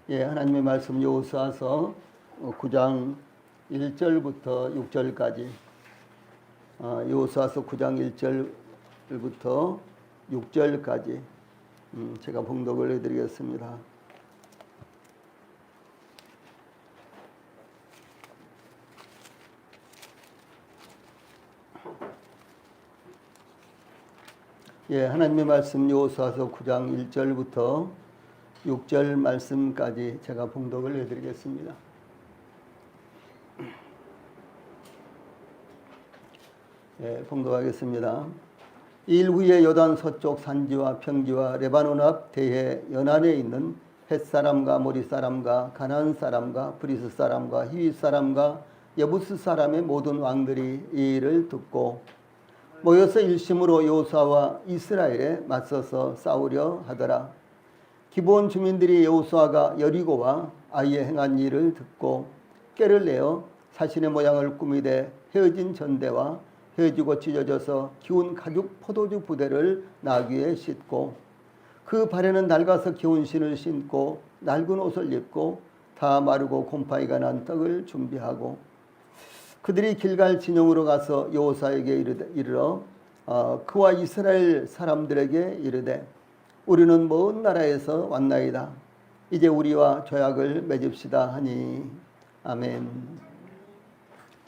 하나님의 말씀 여호수아서 9장 1절부터 6절까지 여호수아서 9장 1절부터 6절까지 제가 봉독을 해드리겠습니다. 하나님의 말씀 여호수아서 9장 1절부터 6절 말씀까지 제가 봉독을 해드리겠습니다. 봉독하겠습니다. 일 후에 요단 서쪽 산지와 평지와 레바논 앞 대해 연안에 있는 헷사람과 모리사람과 가나안 사람과 브리스 사람과 히윗 사람과 여부스 사람의 모든 왕들이 이 일을 듣고 모여서 일심으로 여호수아와 이스라엘에 맞서서 싸우려 하더라. 기브온 주민들이 여호수아가 여리고와 아이에 행한 일을 듣고 꾀를 내어 사신의 모양을 꾸미되 헤어진 전대와 헤어지고 찢어져서 기운 가죽 포도주 부대를 나귀에 싣고 그 발에는 낡아서 기운 신을 신고 낡은 옷을 입고 다 마르고 곰팡이가 난 떡을 준비하고 그들이 길갈 진영으로 가서 여호수아에게 이르러 그와 이스라엘 사람들에게 이르되 우리는 먼 나라에서 왔나이다. 이제 우리와 조약을 맺읍시다 하니 아멘.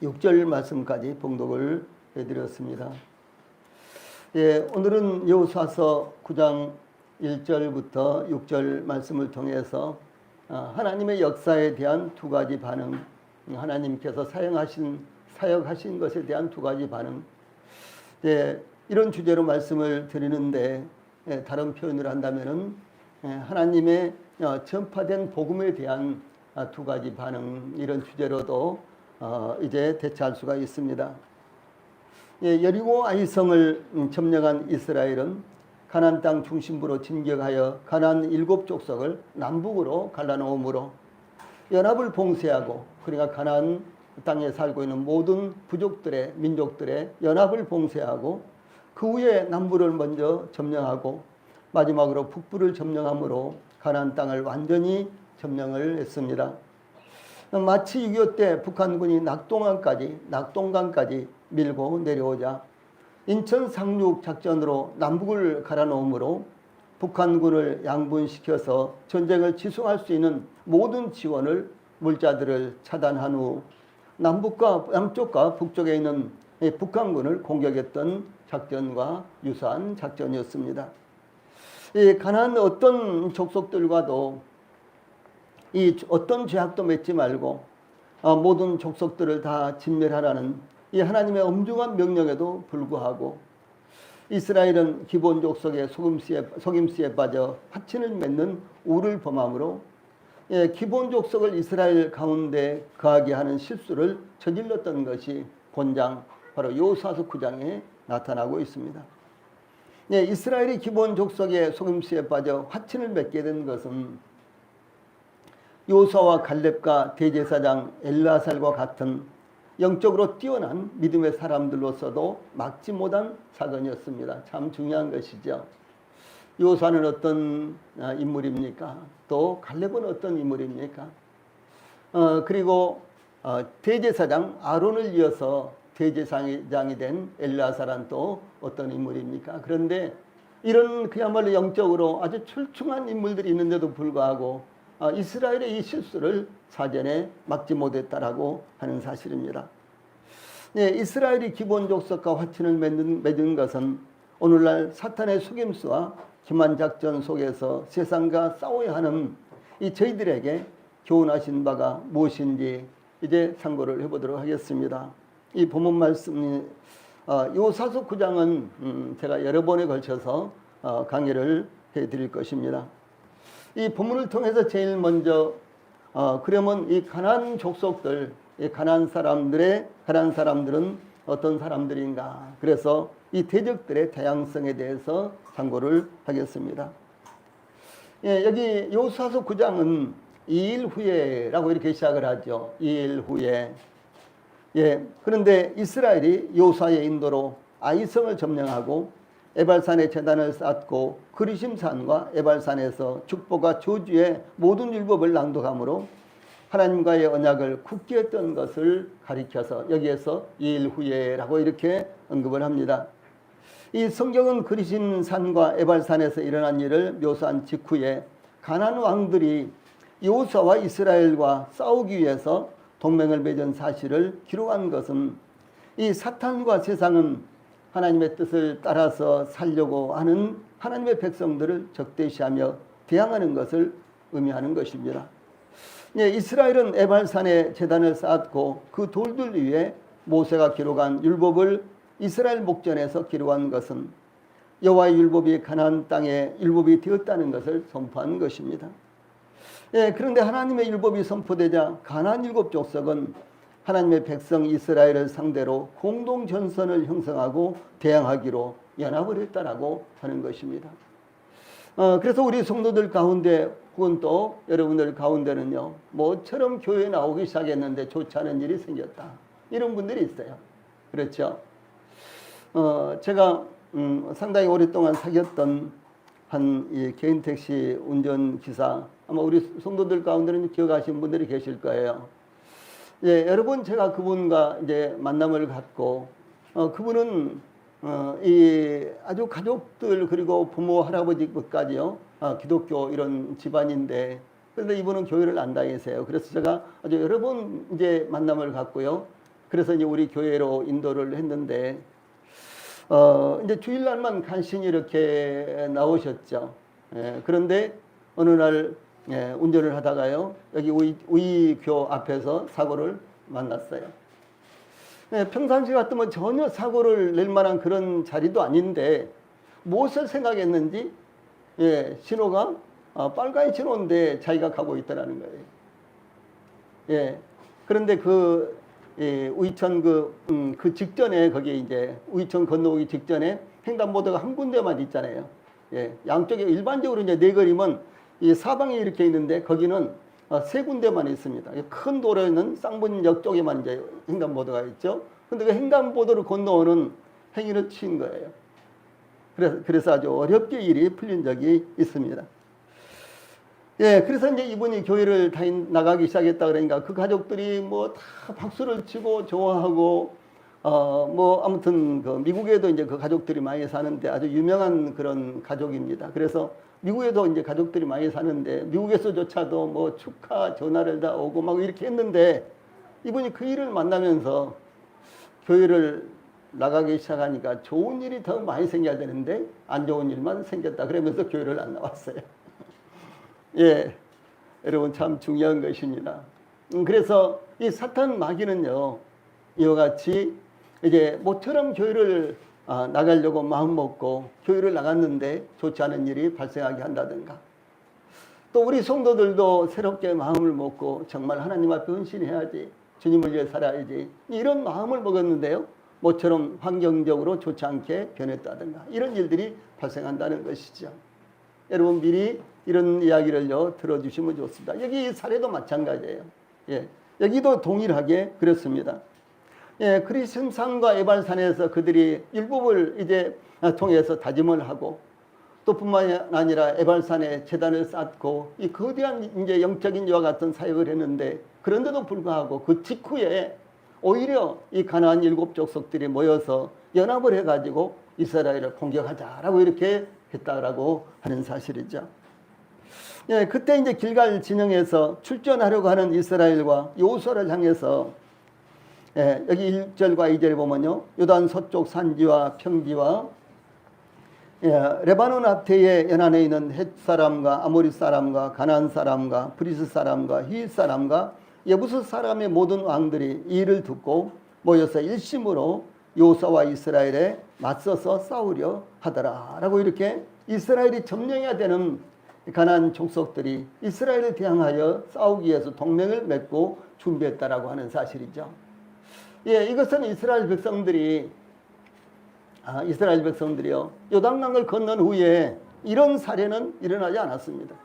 6절 말씀까지 봉독을 해드렸습니다. 오늘은 여호수아서 9장 1절부터 6절 말씀을 통해서 하나님의 역사에 대한 두 가지 반응, 하나님께서 사역하신 것에 대한 두 가지 반응, 이런 주제로 말씀을 드리는데 다른 표현을 한다면은 하나님의 전파된 복음에 대한 두 가지 반응, 이런 주제로도 이제 대체할 수가 있습니다. 여리고 아이성을 점령한 이스라엘은 가나안 땅 중심부로 진격하여 가나안 7 족속을 남북으로 갈라놓음으로 연합을 봉쇄하고, 그러니까 가나안 땅에 살고 있는 모든 부족들의 민족들의 연합을 봉쇄하고 그 후에 남부를 먼저 점령하고 마지막으로 북부를 점령함으로 가나안 땅을 완전히 점령을 했습니다. 마치 6.25 때 북한군이 낙동강까지 밀고 내려오자 인천 상륙 작전으로 남북을 갈아놓음으로 북한군을 양분시켜서 전쟁을 지속할 수 있는 모든 지원을, 물자들을 차단한 후 남쪽과 북쪽에 있는 북한군을 공격했던 작전과 유사한 작전이었습니다. 가나안 어떤 족속들과도 어떤 죄악도 맺지 말고 모든 족속들을 다 진멸하라는 이 하나님의 엄중한 명령에도 불구하고 이스라엘은 기브온 족속의 속임수에 빠져 화친을 맺는 우를 범함으로 기브온 족속을 이스라엘 가운데 거하게 하는 실수를 저질렀던 것이 본장 바로 여호수아서 9장에 나타나고 있습니다. 이스라엘이 기브온 족속의 속임수에 빠져 화친을 맺게 된 것은 여호수아와 갈렙과 대제사장 엘르아살과 같은 영적으로 뛰어난 믿음의 사람들로서도 막지 못한 사건이었습니다. 참 중요한 것이죠. 여호수아는 어떤 인물입니까? 또 갈렙은 어떤 인물입니까? 그리고 대제사장 아론을 이어서 대제사장이 된 엘르아살은 또 어떤 인물입니까? 그런데 이런 그야말로 영적으로 아주 출중한 인물들이 있는데도 불구하고 이스라엘의 이 실수를 사전에 막지 못했다라고 하는 사실입니다. 이스라엘이 기브온 족속과 화친을 맺은 것은 오늘날 사탄의 속임수와 기만 작전 속에서 세상과 싸워야 하는 이 저희들에게 교훈하신 바가 무엇인지 이제 참고를 해보도록 하겠습니다. 이 본문 말씀 여호수아서 9장은 제가 여러 번에 걸쳐서 강의를 해드릴 것입니다. 이 본문을 통해서 제일 먼저 그러면 이 가나안 족속들, 이 가나안 사람들은 어떤 사람들인가? 그래서 이 대적들의 다양성에 대해서 참고를 하겠습니다. 여기 여호수아서 9장은 2일 후에라고 이렇게 시작을 하죠. 2일 후에. 그런데 이스라엘이 여호수아의 인도로 아이성을 점령하고 에발산에 제단을 쌓고 그리심산과 에발산에서 축복과 저주의 모든 율법을 낭독함으로 하나님과의 언약을 굳게 했던 것을 가리켜서 여기에서 2일 후에라고 이렇게 언급을 합니다. 이 성경은 그리심산과 에발산에서 일어난 일을 묘사한 직후에 가나안 왕들이 여호수아와 이스라엘과 싸우기 위해서 동맹을 맺은 사실을 기록한 것은 이 사탄과 세상은 하나님의 뜻을 따라서 살려고 하는 하나님의 백성들을 적대시하며 대항하는 것을 의미하는 것입니다. 이스라엘은 에발산에 제단을 쌓았고 그 돌들 위에 모세가 기록한 율법을 이스라엘 목전에서 기록한 것은 여호와의 율법이 가나안 땅에 율법이 되었다는 것을 선포한 것입니다. 그런데 하나님의 율법이 선포되자 가나안 7족속은 하나님의 백성 이스라엘을 상대로 공동 전선을 형성하고 대항하기로 연합을 했다라고 하는 것입니다. 그래서 우리 성도들 가운데 혹은 또 여러분들 가운데는요, 모처럼 교회에 나오기 시작했는데 좋지 않은 일이 생겼다, 이런 분들이 있어요. 그렇죠? 제가 상당히 오랫동안 사귀었던 한 개인 택시 운전기사, 아마 우리 성도들 가운데는 기억하시는 분들이 계실 거예요. 여러 번 제가 그분과 이제 만남을 갖고, 그분은 이 아주 가족들 그리고 부모 할아버지까지요, 기독교 이런 집안인데, 그런데 이분은 교회를 안 다니세요. 그래서 제가 아주 여러 번 이제 만남을 갖고요. 그래서 이제 우리 교회로 인도를 했는데, 이제 주일날만 간신히 이렇게 나오셨죠. 그런데 어느 날 운전을 하다가요, 여기 우이교 앞에서 사고를 만났어요. 평상시 같으면 전혀 사고를 낼 만한 그런 자리도 아닌데 무엇을 생각했는지 신호가 빨간 신호인데 자기가 가고 있더라는 거예요. 그런데 우이천 그 직전에, 거기 이제 우이천 건너오기 직전에 횡단보도가 한 군데만 있잖아요. 양쪽에 일반적으로 이제 네거리면 이 사방에 이렇게 있는데 거기는 3군데만 있습니다. 큰 도로에는 쌍문역 쪽에만 이제 횡단보도가 있죠. 근데 그 횡단보도를 건너오는 행위를 친 거예요. 그래서 아주 어렵게 일이 풀린 적이 있습니다. 그래서 이제 이분이 교회를 나가기 시작했다 그러니까 그 가족들이 뭐 다 박수를 치고 좋아하고, 아무튼 그 미국에도 이제 그 가족들이 많이 사는데 아주 유명한 그런 가족입니다. 그래서 미국에도 이제 가족들이 많이 사는데 미국에서조차도 뭐 축하 전화를 다 오고 막 이렇게 했는데, 이분이 그 일을 만나면서 교회를 나가기 시작하니까 좋은 일이 더 많이 생겨야 되는데 안 좋은 일만 생겼다 그러면서 교회를 안 나왔어요. 여러분 참 중요한 것입니다. 그래서 이 사탄 마귀는요, 이와 같이 이제 모처럼 교회를 나가려고 마음 먹고 교회를 나갔는데 좋지 않은 일이 발생하게 한다든가, 또 우리 성도들도 새롭게 마음을 먹고 정말 하나님 앞에 헌신해야지, 주님을 위해 살아야지, 이런 마음을 먹었는데요, 모처럼 환경적으로 좋지 않게 변했다든가 이런 일들이 발생한다는 것이죠. 여러분 미리 이런 이야기를요 들어주시면 좋습니다. 여기 사례도 마찬가지예요. 여기도 동일하게 그렇습니다. 그리심산과 에발산에서 그들이 율법을 이제 통해서 다짐을 하고, 또 뿐만 아니라 에발산에 제단을 쌓고 이 거대한 이제 영적인 이와 같은 사역을 했는데, 그런데도 불구하고 그 직후에 오히려 이 가나안 7족속들이 모여서 연합을 해가지고 이스라엘을 공격하자라고 이렇게 했다라고 하는 사실이죠. 그때 이제 길갈 진영에서 출전하려고 하는 이스라엘과 여호수아를 향해서, 여기 1절과 2절에 보면요, 요단 서쪽 산지와 평지와 레바논 앞태에 연안에 있는 헷 사람과 아모리 사람과 가나안 사람과 브리스 사람과 히윗 사람과 예부스 사람의 모든 왕들이 이 일을 듣고 모여서 일심으로 여호수아와 이스라엘에 맞서서 싸우려 하더라라고, 이렇게 이스라엘이 점령해야 되는 가나안 족속들이 이스라엘을 대항하여 싸우기 위해서 동맹을 맺고 준비했다라고 하는 사실이죠. 이것은 이스라엘 백성들이요, 요단강을 건넌 후에 이런 사례는 일어나지 않았습니다.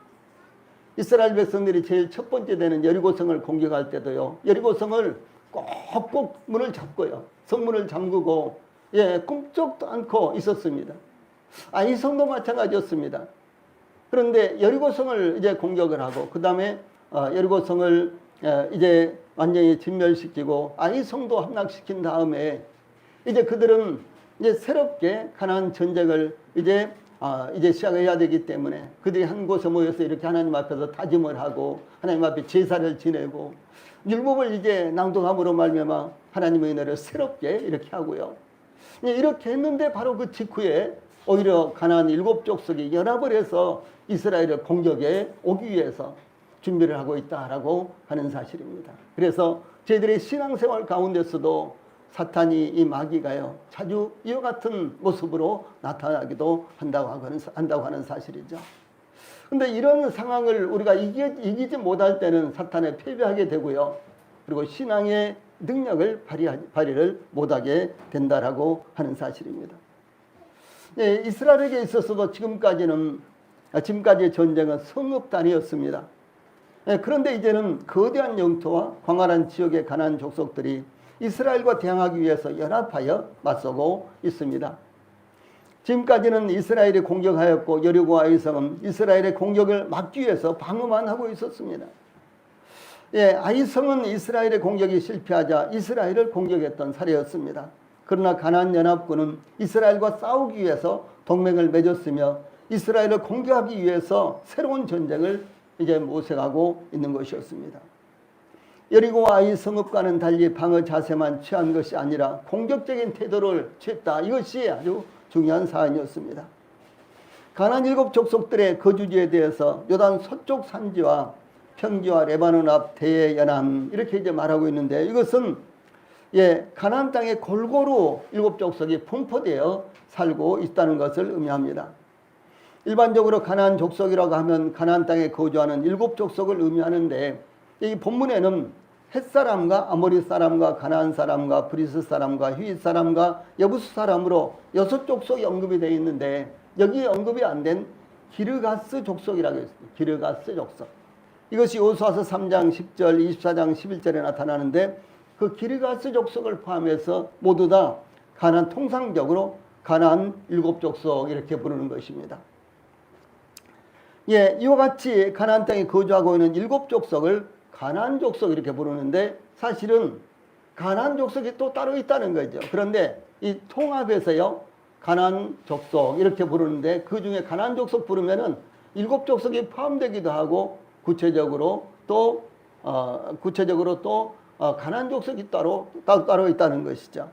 이스라엘 백성들이 제일 첫 번째 되는 여리고성을 공격할 때도요, 여리고성을 꼭꼭 문을 잡고요, 성문을 잠그고 꿈쩍도 않고 있었습니다. 아이성도 마찬가지였습니다. 그런데 여리고성을 이제 공격을 하고 그 다음에 여리고성을 이제 완전히 진멸시키고 아이성도 함락시킨 다음에 이제 그들은 이제 새롭게 가나안 전쟁을 이제 시작해야 되기 때문에 그들이 한 곳에 모여서 이렇게 하나님 앞에서 다짐을 하고 하나님 앞에 제사를 지내고 율법을 이제 낭독함으로 말미암아 하나님의 은혜를 새롭게 이렇게 하고요. 이렇게 했는데 바로 그 직후에 오히려 가나안 7족속이 연합을 해서 이스라엘을 공격에 오기 위해서 준비를 하고 있다라고 하는 사실입니다. 그래서 저희들의 신앙생활 가운데서도 사탄이 이 마귀가요 자주 이와 같은 모습으로 나타나기도 한다고 하는 사실이죠. 그런데 이런 상황을 우리가 이기지 못할 때는 사탄에 패배하게 되고요. 그리고 신앙의 능력을 발휘를 못하게 된다라고 하는 사실입니다. 네, 이스라엘에게 있어서도 지금까지의 전쟁은 성읍단이었습니다. 네, 그런데 이제는 거대한 영토와 광활한 지역의 가나안 족속들이 이스라엘과 대항하기 위해서 연합하여 맞서고 있습니다. 지금까지는 이스라엘이 공격하였고 여리고와 아이성은 이스라엘의 공격을 막기 위해서 방어만 하고 있었습니다. 예, 아이성은 이스라엘의 공격이 실패하자 이스라엘을 공격했던 사례였습니다. 그러나 가나안 연합군은 이스라엘과 싸우기 위해서 동맹을 맺었으며 이스라엘을 공격하기 위해서 새로운 전쟁을 이제 모색하고 있는 것이었습니다. 여리고와 아이 성읍과는 달리 방어 자세만 취한 것이 아니라 공격적인 태도를 취했다. 이것이 아주 중요한 사안이었습니다. 가나안 7족속들의 거주지에 대해서 요단 서쪽 산지와 평지와 레바논 앞 대의 연안 이렇게 이제 말하고 있는데 이것은 가나안 땅에 골고루 7족속이 분포되어 살고 있다는 것을 의미합니다. 일반적으로 가나안 족속이라고 하면 가나안 땅에 거주하는 7족속을 의미하는데 이 본문에는 헷사람과 아모리 사람과 가나안 사람과 브리스 사람과 히윗 사람과 여부스 사람으로 6족속이 언급이 되어 있는데 여기에 언급이 안 된 기르가스 족속이라고 했습니다. 기르가스 족속. 이것이 여호수아서 3장 10절 24장 11절에 나타나는데 그 기르가스 족속을 포함해서 모두 다 가나안 통상적으로 가나안 7족속 이렇게 부르는 것입니다. 예, 이와 같이 가나안 땅에 거주하고 있는 7족속을 가나안 족속 이렇게 부르는데 사실은 가나안 족속이 또 따로 있다는 거죠. 그런데 이 통합해서요 가나안 족속 이렇게 부르는데 그 중에 가나안 족속 부르면은 7족속이 포함되기도 하고 구체적으로 또 가나안 족속이 따로 있다는 것이죠.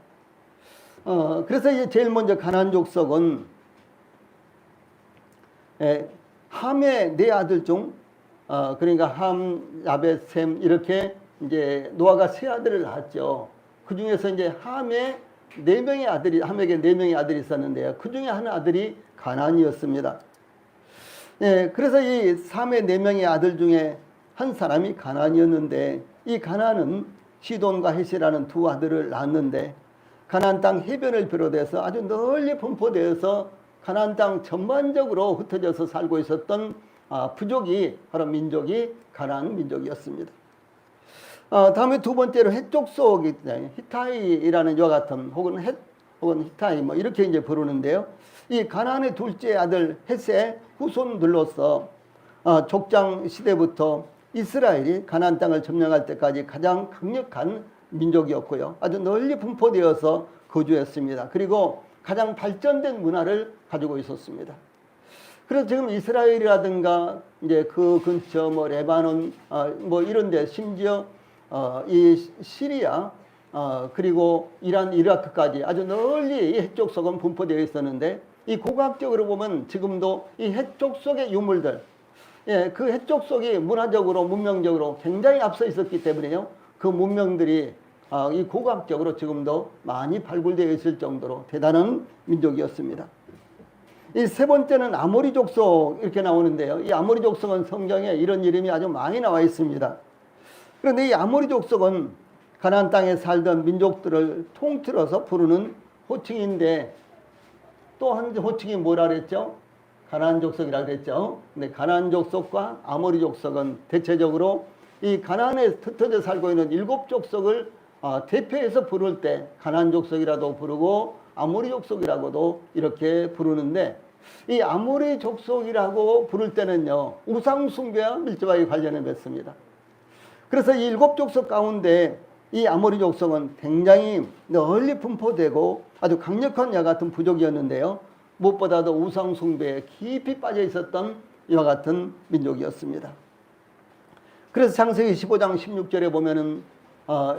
그래서 이제 제일 먼저 가나안 족속은 함의 4아들 중 그러니까 함, 야벳, 셈 이렇게 이제 노아가 3아들을 낳았죠. 그 중에서 이제 함에 4명의 아들이 함에게 4명의 아들이 있었는데요. 그 중에 한 아들이 가나안이었습니다. 예, 그래서 이 함의 4명의 아들 중에 한 사람이 가나안이었는데 이 가나안은 시돈과 헷이라는 2 아들을 낳았는데 가나안 땅 해변을 비롯해서 아주 널리 분포되어서 가나안 땅 전반적으로 흩어져서 살고 있었던 부족이 바로 민족이 가나안 민족이었습니다. 다음에 2번째로 헷 족속이 히타이라는 이와 같은 혹은 히타이 뭐 이렇게 이제 부르는데요. 이 가나안의 둘째 아들 헷의 후손들로서 족장 시대부터 이스라엘이 가나안 땅을 점령할 때까지 가장 강력한 민족이었고요. 아주 널리 분포되어서 거주했습니다. 그리고 가장 발전된 문화를 가지고 있었습니다. 그래서 지금 이스라엘이라든가 이제 그 근처 뭐 레바논 뭐 이런데 심지어 이 시리아 그리고 이란 이라크까지 아주 널리 이 헷족속은 분포되어 있었는데 이 고고학적으로 보면 지금도 이 헷족속의 유물들 그 헷족속이 문화적으로 문명적으로 굉장히 앞서 있었기 때문에요. 그 문명들이 이 고고학적으로 지금도 많이 발굴되어 있을 정도로 대단한 민족이었습니다. 이 3번째는 아모리 족속 이렇게 나오는데요. 이 아모리 족속은 성경에 이런 이름이 아주 많이 나와 있습니다. 그런데 이 아모리 족속은 가나안 땅에 살던 민족들을 통틀어서 부르는 호칭인데 또 한 호칭이 뭐라 그랬죠? 가나안 족속이라고 그랬죠. 근데 가나안 족속과 아모리 족속은 대체적으로 이 가나안에 흩어져 살고 있는 7족속을 대표해서 부를 때 가나안 족속이라도 부르고 아모리 족속이라고도 이렇게 부르는데 이 아모리 족속이라고 부를 때는요, 우상 숭배와 밀접하게 관련을 맺습니다. 그래서 이 7족속 가운데 이 아모리 족속은 굉장히 널리 분포되고 아주 강력한 이와 같은 부족이었는데요. 무엇보다도 우상 숭배에 깊이 빠져 있었던 이와 같은 민족이었습니다. 그래서 창세기 15장 16절에 보면은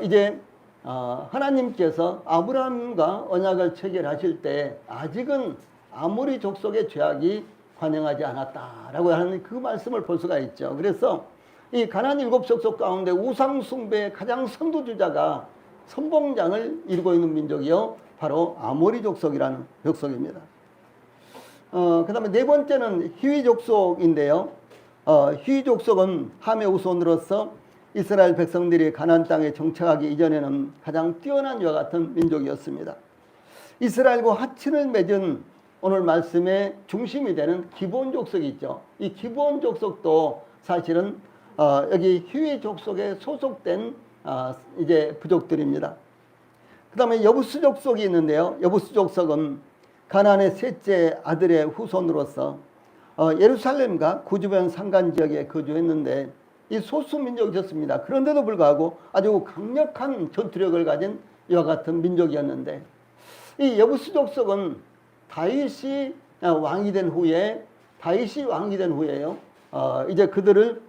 이제 하나님께서 아브라함과 언약을 체결하실 때 아직은 아모리 족속의 죄악이 관영하지 않았다라고 하는 그 말씀을 볼 수가 있죠. 그래서 이 가나안 7족속 가운데 우상 숭배의 가장 선두주자가 선봉장을 이루고 있는 민족이요, 바로 아모리 족속이라는 족속입니다. 그 다음에 네 번째는 히위 족속인데요. 히위 족속은 함의 후손으로서 이스라엘 백성들이 가나안 땅에 정착하기 이전에는 가장 뛰어난 이와 같은 민족이었습니다. 이스라엘과 화친을 맺은 오늘 말씀의 중심이 되는 기브온 족속이 있죠. 이 기브온 족속도 사실은 여기 히위 족속에 소속된 이제 부족들입니다. 그 다음에 여부스 족속이 있는데요. 여부스 족속은 가나안의 셋째 아들의 후손으로서 예루살렘과 그 주변 산간 지역에 거주했는데 이 소수 민족이었습니다. 그런데도 불구하고 아주 강력한 전투력을 가진 이와 같은 민족이었는데, 이 여부스 족속은 다윗이 왕이 된 후에요. 이제 그들을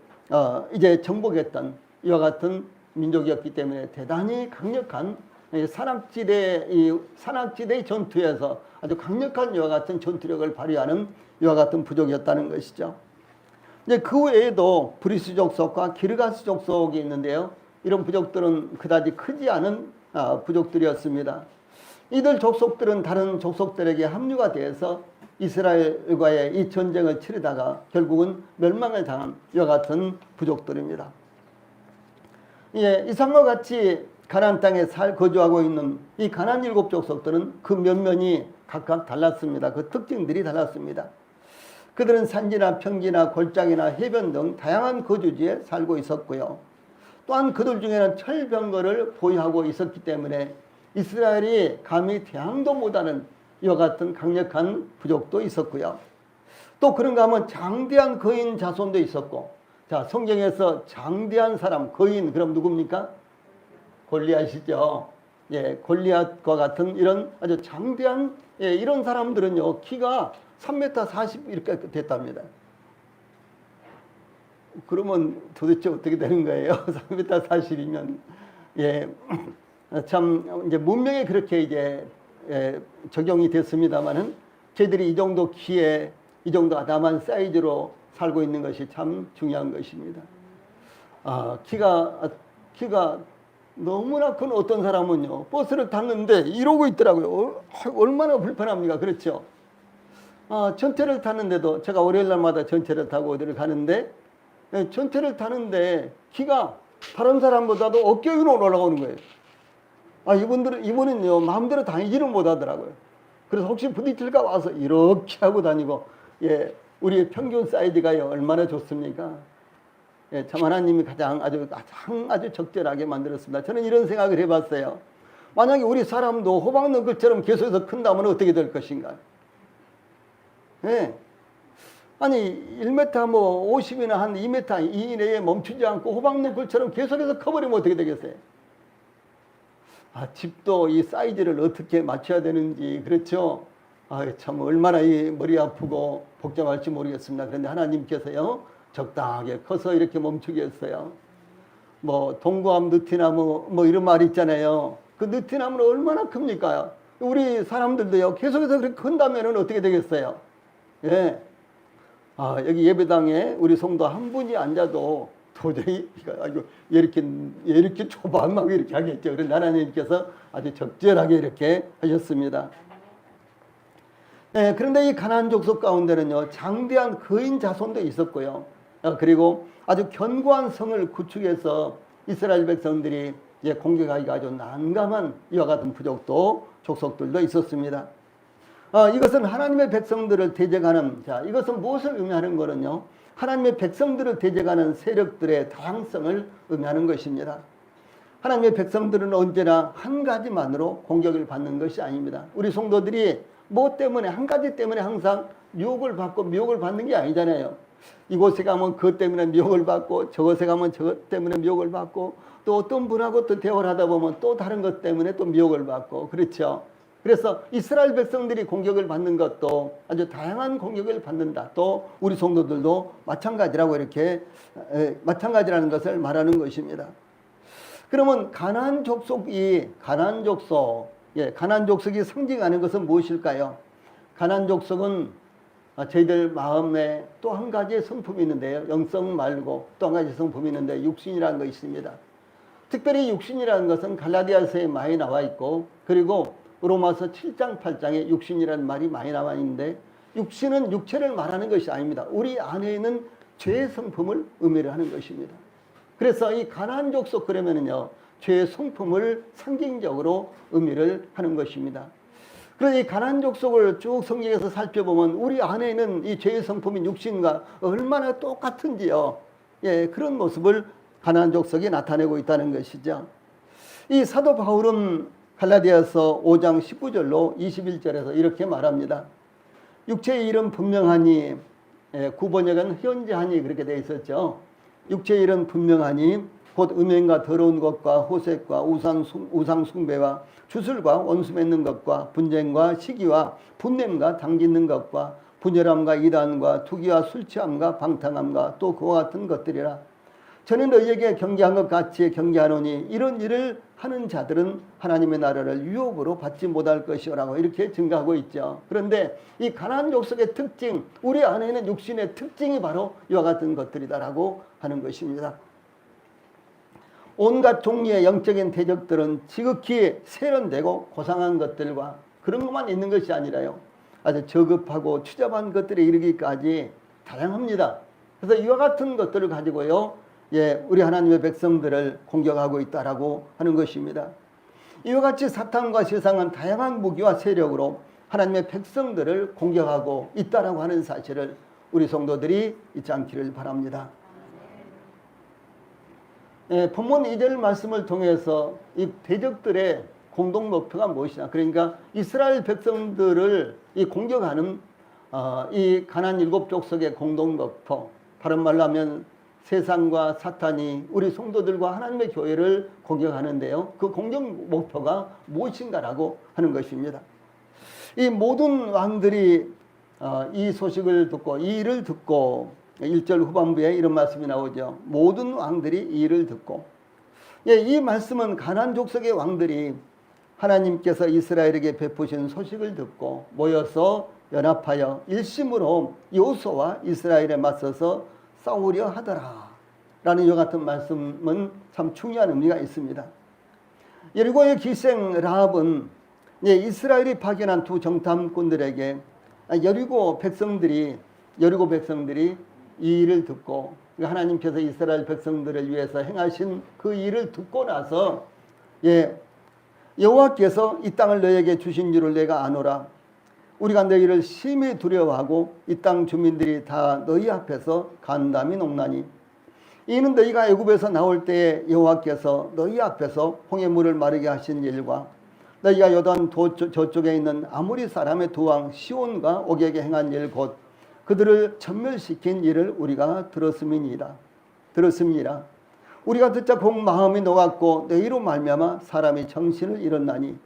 이제 정복했던 이와 같은 민족이었기 때문에 대단히 강력한 산악지대의 전투에서 아주 강력한 이와 같은 전투력을 발휘하는 이와 같은 부족이었다는 것이죠. 이제 그 외에도 브리스 족속과 기르가스 족속이 있는데요. 이런 부족들은 그다지 크지 않은 부족들이었습니다. 이들 족속들은 다른 족속들에게 합류가 되어서 이스라엘과의 이 전쟁을 치르다가 결국은 멸망을 당한 이와 같은 부족들입니다. 예, 이상과 같이 가나안 땅에 거주하고 있는 이 가나안 7족속들은 그 면면이 각각 달랐습니다. 그 특징들이 달랐습니다. 그들은 산지나 평지나 골짜기나 해변 등 다양한 거주지에 살고 있었고요. 또한 그들 중에는 철병거를 보유하고 있었기 때문에 이스라엘이 감히 대항도 못하는 이와 같은 강력한 부족도 있었고요. 또 그런가 하면 장대한 거인 자손도 있었고, 자, 성경에서 장대한 사람, 거인, 그럼 누굽니까? 골리앗이죠. 예, 골리앗과 같은 이런 아주 장대한 이런 사람들은요, 키가 3m 40 이렇게 됐답니다. 그러면 도대체 어떻게 되는 거예요? 3m 40이면 예, 참 이제 문명에 그렇게 이제 적용이 됐습니다만은 저희들이 이 정도 키에 이 정도 아담한 사이즈로 살고 있는 것이 참 중요한 것입니다. 키가 너무나 큰 어떤 사람은요, 버스를 탔는데 이러고 있더라고요. 얼마나 불편합니까? 그렇죠? 전철을 탔는데도, 제가 월요일 날마다 전철을 타고 어디를 가는데, 전철을 타는데 키가 다른 사람보다도 어깨 위로 올라오는 거예요. 이분은요, 마음대로 다니지를 못하더라고요. 그래서 혹시 부딪힐까 와서 이렇게 하고 다니고, 예, 우리의 평균 사이즈가요, 얼마나 좋습니까? 예, 참 하나님이 아주 적절하게 만들었습니다. 저는 이런 생각을 해봤어요. 만약에 우리 사람도 호박너클처럼 계속해서 큰다면 어떻게 될 것인가? 예. 아니 1m 뭐 50이나 한 2m 이내에 멈추지 않고 호박너클처럼 계속해서 커버리면 어떻게 되겠어요? 집도 이 사이즈를 어떻게 맞춰야 되는지, 그렇죠? 참 얼마나 이 머리 아프고 복잡할지 모르겠습니다. 그런데 하나님께서요, 적당하게 커서 이렇게 멈추게 했어요. 뭐 동구암 느티나무 뭐 이런 말 있잖아요. 그 느티나무는 얼마나 큽니까? 우리 사람들도요, 계속해서 그렇게 큰다면 어떻게 되겠어요? 예. 여기 예배당에 우리 성도 한 분이 앉아도 도저히 이렇게 조바하게 이렇게 하겠죠. 그런데 하나님께서 아주 적절하게 이렇게 하셨습니다. 예, 그런데 이 가나안 족속 가운데는요, 장대한 거인 자손도 있었고요. 그리고 아주 견고한 성을 구축해서 이스라엘 백성들이 이제 공격하기가 아주 난감한 이와 같은 부족도 족속들도 있었습니다. 이것은 하나님의 백성들을 대적하는, 이것은 무엇을 의미하는 거는요, 하나님의 백성들을 대적하는 세력들의 다양성을 의미하는 것입니다. 하나님의 백성들은 언제나 한 가지만으로 공격을 받는 것이 아닙니다. 우리 성도들이 뭐 때문에, 한 가지 때문에 항상 미혹을 받고 미혹을 받는 게 아니잖아요. 이곳에 가면 그것 때문에 미혹을 받고, 저곳에 가면 저것 때문에 미혹을 받고, 또 어떤 분하고 또 대화를 하다 보면 또 다른 것 때문에 또 미혹을 받고, 그렇죠. 그래서 이스라엘 백성들이 공격을 받는 것도 아주 다양한 공격을 받는다. 또 우리 성도들도 마찬가지라고 이렇게 마찬가지라는 것을 말하는 것입니다. 그러면 가나안 족속이 가나안 족속이 상징하는 것은 무엇일까요? 가나안 족속은 저희들 마음에 또 한 가지의 성품이 있는데요. 영성 말고 또 한 가지 성품이 있는데 육신이라는 것이 있습니다. 특별히 육신이라는 것은 갈라디아서에 많이 나와 있고, 그리고 로마서 7장 8장에 육신이라는 말이 많이 나와 있는데, 육신은 육체를 말하는 것이 아닙니다. 우리 안에 있는 죄의 성품을 의미를 하는 것입니다. 그래서 이 가나안 족속 그러면은요, 죄의 성품을 상징적으로 의미를 하는 것입니다. 그래서 이 가나안 족속을 쭉 성경에서 살펴보면 우리 안에 있는 이 죄의 성품인 육신과 얼마나 똑같은지요. 예, 그런 모습을 가나안 족속이 나타내고 있다는 것이죠. 이 사도 바울은 갈라디아서 5장 19절로 21절에서 이렇게 말합니다. 육체의 일은 분명하니, 구번역은 현재하니 그렇게 되어 있었죠. 육체의 일은 분명하니 곧 음행과 더러운 것과 호색과 우상 숭배와 주술과 원수 맺는 것과 분쟁과 시기와 분냄과 당짓는 것과 분열함과 이단과 투기와 술 취함과 방탕함과 또 그와 같은 것들이라. 저는 너희에게 경계한 것 같이 경계하노니 이런 일을 하는 자들은 하나님의 나라를 유업으로 받지 못할 것이라고 이렇게 증가하고 있죠. 그런데 이 가나안 족속의 특징, 우리 안에 있는 육신의 특징이 바로 이와 같은 것들이다라고 하는 것입니다. 온갖 종류의 영적인 대적들은 지극히 세련되고 고상한 것들과 그런 것만 있는 것이 아니라요, 아주 저급하고 추잡한 것들에 이르기까지 다양합니다. 그래서 이와 같은 것들을 가지고요, 우리 하나님의 백성들을 공격하고 있다라고 하는 것입니다. 이와 같이 사탄과 세상은 다양한 무기와 세력으로 하나님의 백성들을 공격하고 있다라고 하는 사실을 우리 성도들이 잊지 않기를 바랍니다. 본문 2절 말씀을 통해서 이 대적들의 공동 목표가 무엇이냐, 그러니까 이스라엘 백성들을 이 공격하는 이 가나안 7족속의 공동 목표, 다른 말로 하면 세상과 사탄이 우리 성도들과 하나님의 교회를 공격하는데요, 그 공격 목표가 무엇인가라고 하는 것입니다. 이 모든 왕들이 이 소식을 듣고, 이 일을 듣고, 1절 후반부에 이런 말씀이 나오죠. 모든 왕들이 이 일을 듣고. 이 말씀은 가나안 족속의 왕들이 하나님께서 이스라엘에게 베푸신 소식을 듣고 모여서 연합하여 일심으로 여호수아와 이스라엘에 맞서서 싸우려 하더라 라는 이와 같은 말씀은 참 중요한 의미가 있습니다. 여리고의 기생 라합은 이스라엘이 파견한 두 정탐꾼들에게 여리고 백성들이 이 일을 듣고, 하나님께서 이스라엘 백성들을 위해서 행하신 그 일을 듣고 나서 여호와께서 이 땅을 너에게 주신 줄을 내가 아노라. 우리가 너희를 심히 두려워하고 이 땅 주민들이 다 너희 앞에서 간담이 녹나니, 이는 너희가 애굽에서 나올 때에 여호와께서 너희 앞에서 홍해물을 마르게 하신 일과 너희가 요단 저쪽에 있는 아모리 사람의 두 왕 시온과 옥에게 행한 일 곧 그들을 전멸시킨 일을 우리가 들었음이니라. 우리가 듣자 곧 마음이 녹았고 너희로 말미암아 사람이 정신을 잃었나니,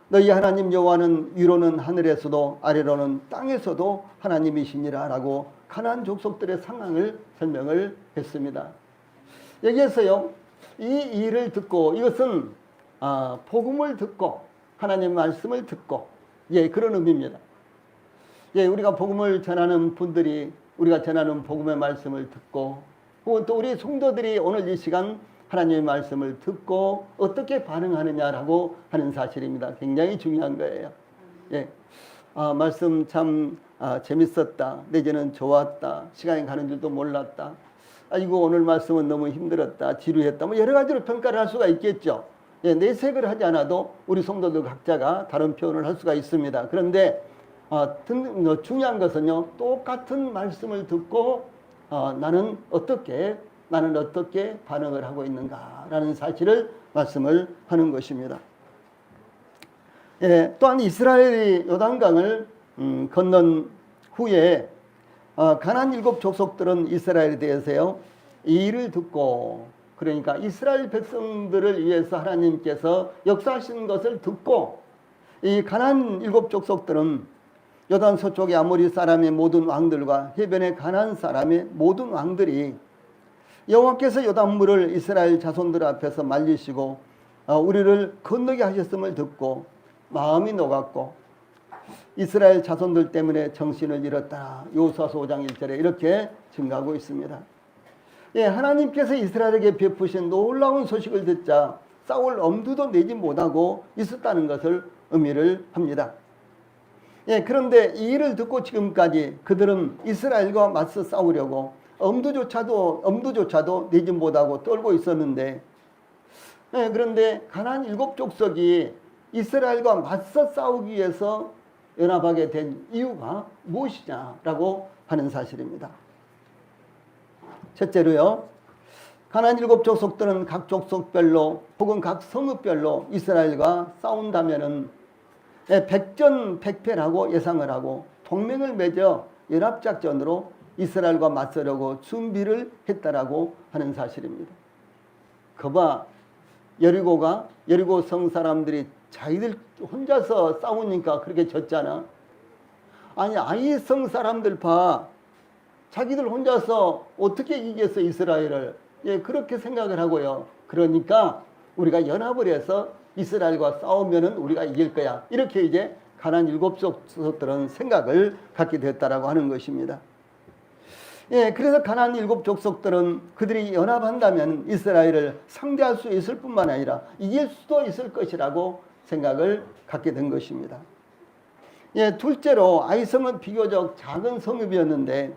너희 하나님 여호와는 위로는 하늘에서도 아래로는 땅에서도 하나님이시니라 라고 가나안 족속들의 상황을 설명을 했습니다. 여기에서요, 이 일을 듣고, 이것은 복음을 듣고 하나님의 말씀을 듣고, 그런 의미입니다. 우리가 복음을 전하는 분들이 우리가 전하는 복음의 말씀을 듣고, 혹은 또 우리 성도들이 오늘 이 시간 하나님의 말씀을 듣고 어떻게 반응하느냐라고 하는 사실입니다. 굉장히 중요한 거예요. 말씀 참 재밌었다, 내지는 좋았다, 시간이 가는 줄도 몰랐다, 아이고 오늘 말씀은 너무 힘들었다, 지루했다, 뭐 여러 가지로 평가를 할 수가 있겠죠. 내색을 하지 않아도 우리 성도들 각자가 다른 표현을 할 수가 있습니다. 그런데 중요한 것은요, 똑같은 말씀을 듣고 나는 어떻게 반응을 하고 있는가라는 사실을 말씀을 하는 것입니다. 예, 또한 이스라엘이 요단강을 건넌 후에 가나안 일곱 족속들은 이스라엘에 대해서요 이 일을 듣고, 그러니까 이스라엘 백성들을 위해서 하나님께서 역사하신 것을 듣고, 이 가나안 일곱 족속들은 요단 서쪽의 아모리 사람의 모든 왕들과 해변의 가나안 사람의 모든 왕들이 여호와께서 요단물을 이스라엘 자손들 앞에서 말리시고 우리를 건너게 하셨음을 듣고 마음이 녹았고 이스라엘 자손들 때문에 정신을 잃었다. 여호수아서 5장 1절에 이렇게 증가하고 있습니다. 예, 하나님께서 이스라엘에게 베푸신 놀라운 소식을 듣자 싸울 엄두도 내지 못하고 있었다는 것을 의미를 합니다. 예, 그런데 이 일을 듣고 지금까지 그들은 이스라엘과 맞서 싸우려고 엄두조차도 내지 못하고 떨고 있었는데, 예, 그런데 가나안 일곱 족속이 이스라엘과 맞서 싸우기 위해서 연합하게 된 이유가 무엇이냐라고 하는 사실입니다. 첫째로요, 가나안 일곱 족속들은 각 족속별로 혹은 각 성읍별로 이스라엘과 싸운다면은 백전백패라고 예상을 하고 동맹을 맺어 연합작전으로 이스라엘과 맞서려고 준비를 했다라고 하는 사실입니다. 거봐, 여리고 성 사람들이 자기들 혼자서 싸우니까 그렇게 졌잖아. 아니, 아이 성 사람들 봐. 자기들 혼자서 어떻게 이겼어 이스라엘을. 예, 그렇게 생각을 하고요. 그러니까 우리가 연합을 해서 이스라엘과 싸우면은 우리가 이길 거야. 이렇게 이제 가나안 일곱 족속들은 생각을 갖게 됐다라고 하는 것입니다. 예, 그래서 가나안 일곱 족속들은 그들이 연합한다면 이스라엘을 상대할 수 있을 뿐만 아니라 이길 수도 있을 것이라고 생각을 갖게 된 것입니다. 예, 둘째로 아이성은 비교적 작은 성읍이었는데,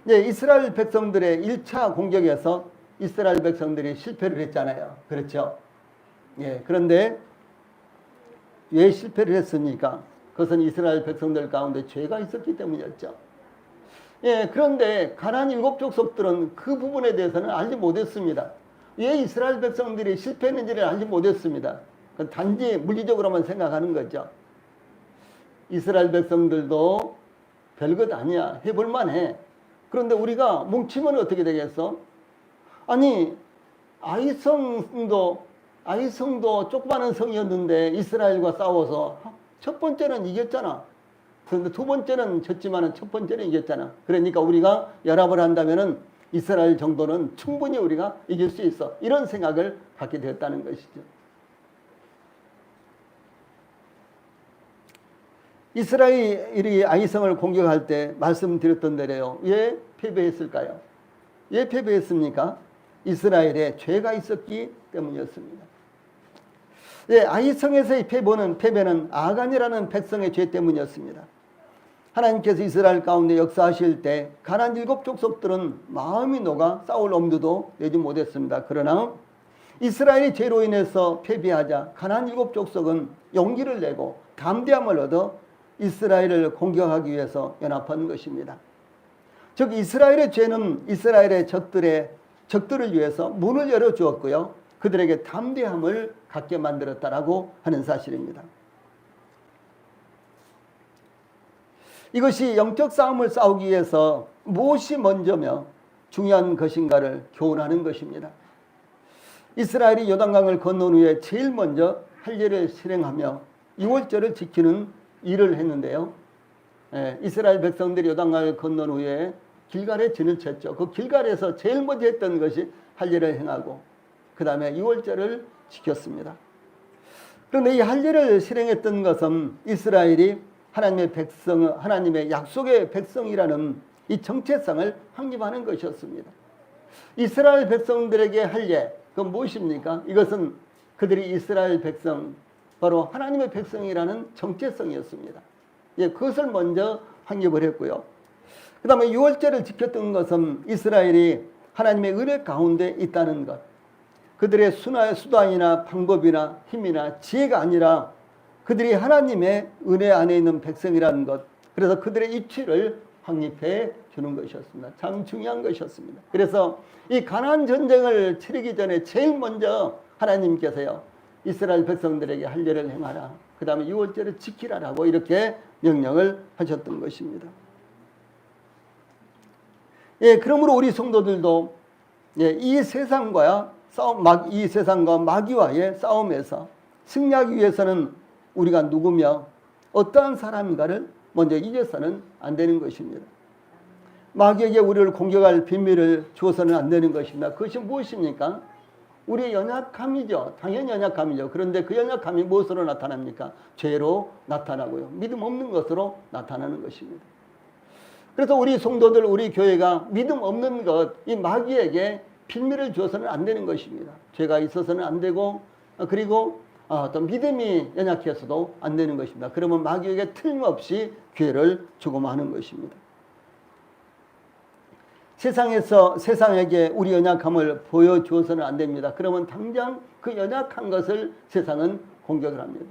예, 이스라엘 백성들의 1차 공격에서 이스라엘 백성들이 실패를 했잖아요. 그렇죠? 예, 그런데 왜 실패를 했습니까? 그것은 이스라엘 백성들 가운데 죄가 있었기 때문이었죠. 예, 그런데 가나안 일곱 족속들은 그 부분에 대해서는 알지 못했습니다. 왜 이스라엘 백성들이 실패했는지를 알지 못했습니다. 단지 물리적으로만 생각하는 거죠. 이스라엘 백성들도 별것 아니야. 해볼만 해. 그런데 우리가 뭉치면 어떻게 되겠어? 아니, 아이성도 조그마한 성이었는데 이스라엘과 싸워서 첫 번째는 이겼잖아. 그런데 두 번째는 졌지만 첫 번째는 이겼잖아. 그러니까 우리가 연합을 한다면은 이스라엘 정도는 충분히 우리가 이길 수 있어. 이런 생각을 갖게 되었다는 것이죠. 이스라엘이 아이성을 공격할 때 말씀드렸던 대로요. 왜 패배했을까요? 왜 패배했습니까? 이스라엘에 죄가 있었기 때문이었습니다. 예, 아이성에서의 패배는 아간이라는 백성의 죄 때문이었습니다. 하나님께서 이스라엘 가운데 역사하실 때 가나안 일곱 족속들은 마음이 녹아 싸울 엄두도 내지 못했습니다. 그러나 이스라엘이 죄로 인해서 패배하자 가나안 일곱 족속은 용기를 내고 담대함을 얻어 이스라엘을 공격하기 위해서 연합한 것입니다. 즉 이스라엘의 죄는 이스라엘의 적들을 위해서 문을 열어주었고요. 그들에게 담대함을 갖게 만들었다라고 하는 사실입니다. 이것이 영적 싸움을 싸우기 위해서 무엇이 먼저며 중요한 것인가를 교훈하는 것입니다. 이스라엘이 요단강을 건넌 후에 제일 먼저 할 일을 실행하며 유월절을 지키는 일을 했는데요. 이스라엘 백성들이 요단강을 건넌 후에 길갈에 진을 쳤죠. 그 길갈에서 제일 먼저 했던 것이 할 일을 행하고 그 다음에 유월절을 지켰습니다. 그런데 이 할 일을 실행했던 것은 이스라엘이 하나님의 백성, 하나님의 약속의 백성이라는 이 정체성을 확립하는 것이었습니다. 이스라엘 백성들에게 할 일, 그건 무엇입니까? 이것은 그들이 이스라엘 백성, 바로 하나님의 백성이라는 정체성이었습니다. 예, 그것을 먼저 확립을 했고요. 그 다음에 유월절을 지켰던 것은 이스라엘이 하나님의 은혜 가운데 있다는 것. 그들의 수단이나 방법이나 힘이나 지혜가 아니라 그들이 하나님의 은혜 안에 있는 백성이라는 것. 그래서 그들의 입지를 확립해 주는 것이었습니다. 참 중요한 것이었습니다. 그래서 이 가나안 전쟁을 치르기 전에 제일 먼저 하나님께서요, 이스라엘 백성들에게 할 일을 행하라. 그 다음에 유월절을 지키라라고 이렇게 명령을 하셨던 것입니다. 예, 그러므로 우리 성도들도 예, 이 세상과 마귀와의 싸움에서 승리하기 위해서는 우리가 누구며 어떠한 사람인가를 먼저 잊어서는 안 되는 것입니다. 마귀에게 우리를 공격할 비밀을 주어서는 안 되는 것입니다. 그것이 무엇입니까? 우리의 연약함이죠. 당연히 연약함이죠. 그런데 그 연약함이 무엇으로 나타납니까? 죄로 나타나고요. 믿음 없는 것으로 나타나는 것입니다. 그래서 우리 성도들, 우리 교회가 믿음 없는 것, 이 마귀에게 빌미를 주어서는 안 되는 것입니다. 죄가 있어서는 안 되고, 그리고 또 믿음이 연약해서도 안 되는 것입니다. 그러면 마귀에게 틀림없이 기회를 주고 마는 것입니다. 세상에게 우리 연약함을 보여주어서는 안 됩니다. 그러면 당장 그 연약한 것을 세상은 공격을 합니다.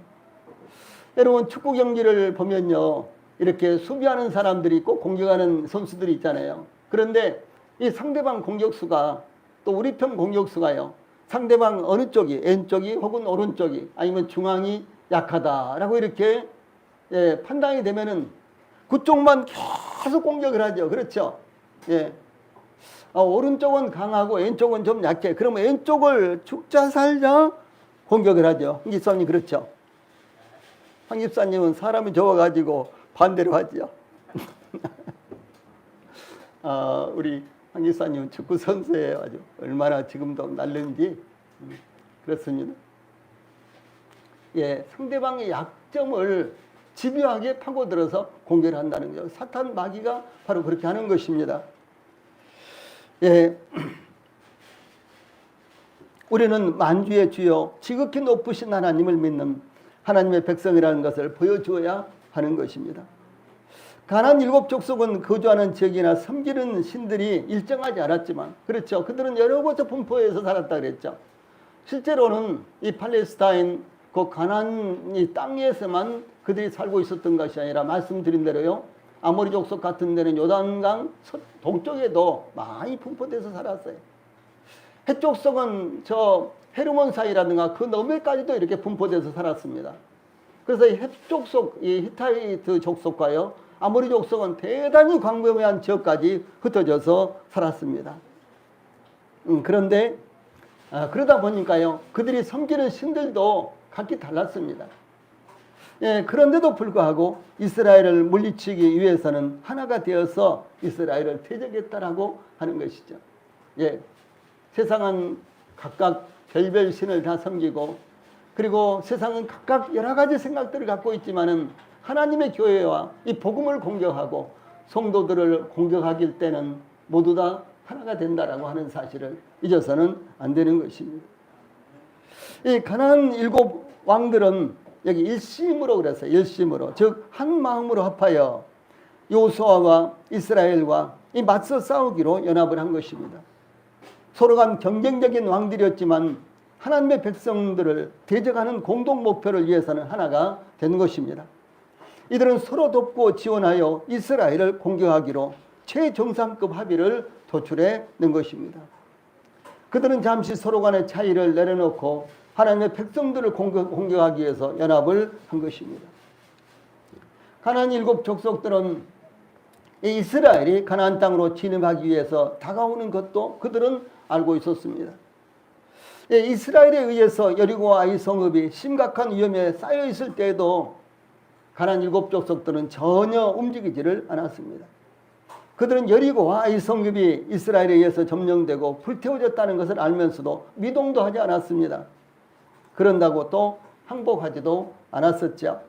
여러분, 축구 경기를 보면요, 이렇게 수비하는 사람들이 있고 공격하는 선수들이 있잖아요. 그런데 이 상대방 공격수가 또 우리 편 공격수가요, 상대방 어느 쪽이, 왼쪽이 혹은 오른쪽이 아니면 중앙이 약하다라고 이렇게 예, 판단이 되면은 그쪽만 계속 공격을 하죠. 그렇죠? 예. 오른쪽은 강하고 왼쪽은 좀 약해. 그러면 왼쪽을 죽자 살자 공격을 하죠. 황 집사님 그렇죠? 황 집사님은 사람이 적어가지고 반대로 하죠. 우리 황 집사님은 축구 선수예요. 아주 얼마나 지금도 날른지 그렇습니다. 예, 상대방의 약점을 집요하게 파고들어서 공격을 한다는 거죠. 사탄 마귀가 바로 그렇게 하는 것입니다. 예, 우리는 만주의 주요 지극히 높으신 하나님을 믿는 하나님의 백성이라는 것을 보여주어야 하는 것입니다. 가나안 7족속은 거주하는 지역이나 섬기는 신들이 일정하지 않았지만, 그렇죠, 그들은 여러 곳에 분포해서 살았다 그랬죠. 실제로는 이 팔레스타인 그 가나안 이 땅에서만 그들이 살고 있었던 것이 아니라 말씀드린 대로요, 아모리 족속 같은 데는 요단강 동쪽에도 많이 분포돼서 살았어요. 헷 족속은 저 헤르몬 사이라든가 그 너머까지도 이렇게 분포돼서 살았습니다. 그래서 이 헷 족속, 이 히타이트 족속과요, 아모리 족속은 대단히 광범위한 지역까지 흩어져서 살았습니다. 그런데 그러다 보니까요, 그들이 섬기는 신들도 각기 달랐습니다. 예, 그런데도 불구하고 이스라엘을 물리치기 위해서는 하나가 되어서 이스라엘을 대적했다라고 하는 것이죠. 예, 세상은 각각 별별 신을 다 섬기고, 그리고 세상은 각각 여러 가지 생각들을 갖고 있지만은 하나님의 교회와 이 복음을 공격하고 성도들을 공격하길 때는 모두 다 하나가 된다라고 하는 사실을 잊어서는 안 되는 것입니다. 이 가나안 7 왕들은 여기 일심으로 그랬어요. 일심으로, 즉 한 마음으로 합하여 여호수아와 이스라엘과 이 맞서 싸우기로 연합을 한 것입니다. 서로 간 경쟁적인 왕들이었지만 하나님의 백성들을 대적하는 공동 목표를 위해서는 하나가 된 것입니다. 이들은 서로 돕고 지원하여 이스라엘을 공격하기로 최정상급 합의를 도출해 낸 것입니다. 그들은 잠시 서로 간의 차이를 내려놓고 하나님의 백성들을 공격하기 위해서 연합을 한 것입니다. 가나안 7 족속들은 이스라엘이 가나안 땅으로 진입하기 위해서 다가오는 것도 그들은 알고 있었습니다. 이스라엘에 의해서 여리고와 아이 성읍이 심각한 위험에 쌓여 있을 때에도 가나안 7 족속들은 전혀 움직이지를 않았습니다. 그들은 여리고와 아이 성읍이 이스라엘에 의해서 점령되고 불태워졌다는 것을 알면서도 미동도 하지 않았습니다. 그런다고 또 항복하지도 않았었죠.